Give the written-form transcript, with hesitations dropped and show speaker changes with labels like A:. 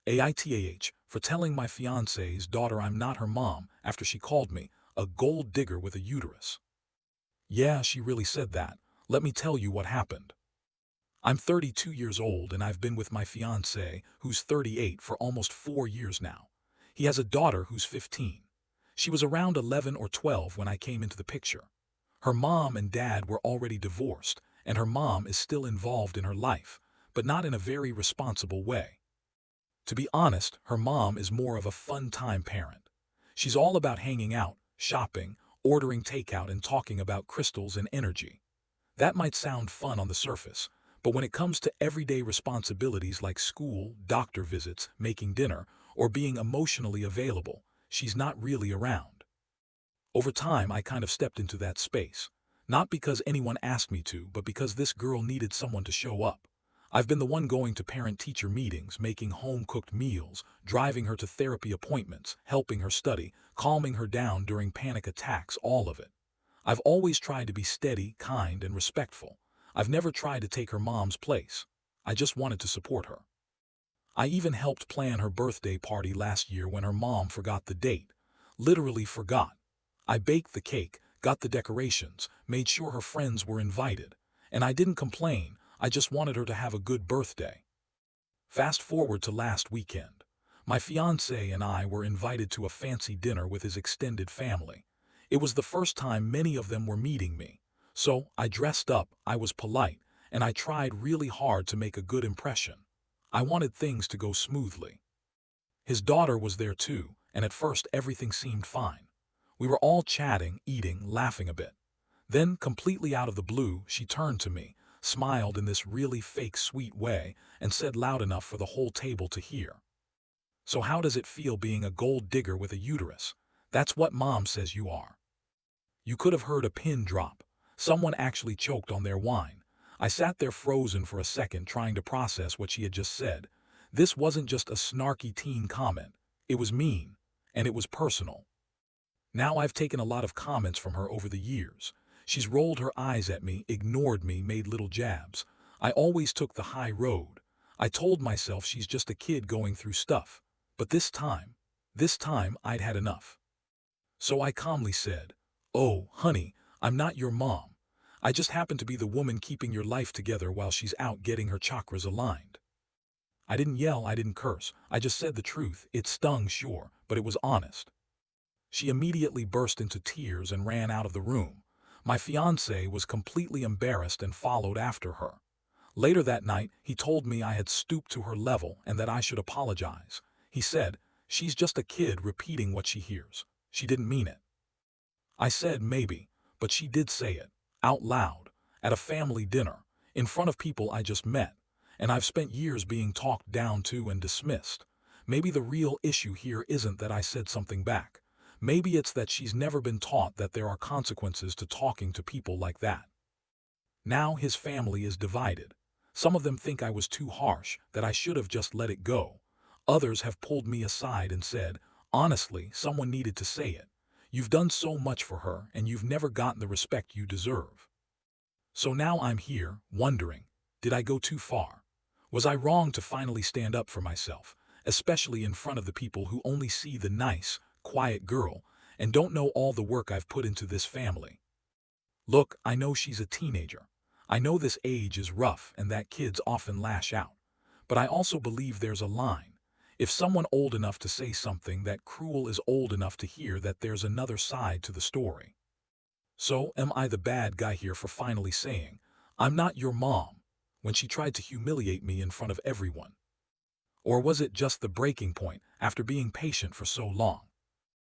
A: AITAH, for telling my fiance's daughter I'm not her mom after she called me a gold digger with a uterus. Yeah, she really said that. Let me tell you what happened. I'm 32 years old and I've been with my fiancé, who's 38, for almost 4 years now. He has a daughter who's 15. She was around 11 or 12 when I came into the picture. Her mom and dad were already divorced, and her mom is still involved in her life, but not in a very responsible way. To be honest, her mom is more of a fun-time parent. She's all about hanging out, shopping, ordering takeout, and talking about crystals and energy. That might sound fun on the surface, but when it comes to everyday responsibilities like school, doctor visits, making dinner, or being emotionally available, she's not really around. Over time, I kind of stepped into that space. Not because anyone asked me to, but because this girl needed someone to show up. I've been the one going to parent-teacher meetings, making home-cooked meals, driving her to therapy appointments, helping her study, calming her down during panic attacks, all of it. I've always tried to be steady, kind, and respectful. I've never tried to take her mom's place. I just wanted to support her. I even helped plan her birthday party last year when her mom forgot the date. Literally forgot. I baked the cake, got the decorations, made sure her friends were invited. And I didn't complain, I just wanted her to have a good birthday. Fast forward to last weekend. My fiancé and I were invited to a fancy dinner with his extended family. It was the first time many of them were meeting me. So I dressed up, I was polite, and I tried really hard to make a good impression. I wanted things to go smoothly. His daughter was there too, and at first everything seemed fine. We were all chatting, eating, laughing a bit. Then, completely out of the blue, she turned to me, smiled in this really fake sweet way, and said loud enough for the whole table to hear. So how does it feel being a gold digger with a uterus? That's what mom says you are. You could have heard a pin drop. Someone actually choked on their wine. I sat there frozen for a second trying to process what she had just said. This wasn't just a snarky teen comment. It was mean, and it was personal. Now I've taken a lot of comments from her over the years. She's rolled her eyes at me, ignored me, made little jabs. I always took the high road. I told myself she's just a kid going through stuff. But this time I'd had enough. So I calmly said, "Oh, honey, I'm not your mom. I just happen to be the woman keeping your life together while she's out getting her chakras aligned." I didn't yell, I didn't curse. I just said the truth. It stung, sure, but it was honest. She immediately burst into tears and ran out of the room. My fiancé was completely embarrassed and followed after her. Later that night, he told me I had stooped to her level and that I should apologize. He said, "She's just a kid repeating what she hears. She didn't mean it." I said maybe, but she did say it, out loud, at a family dinner, in front of people I just met, and I've spent years being talked down to and dismissed. Maybe the real issue here isn't that I said something back. Maybe it's that she's never been taught that there are consequences to talking to people like that. Now his family is divided. Some of them think I was too harsh, that I should have just let it go. Others have pulled me aside and said, "Honestly, someone needed to say it. You've done so much for her and you've never gotten the respect you deserve." So now I'm here, wondering, did I go too far? Was I wrong to finally stand up for myself, especially in front of the people who only see the nice, quiet girl and don't know all the work I've put into this family? Look, I know she's a teenager. I know this age is rough and that kids often lash out. But I also believe there's a line. If someone old enough to say something, that cruel is old enough to hear that there's another side to the story. So, am I the bad guy here for finally saying, "I'm not your mom," when she tried to humiliate me in front of everyone? Or was it just the breaking point after being patient for so long?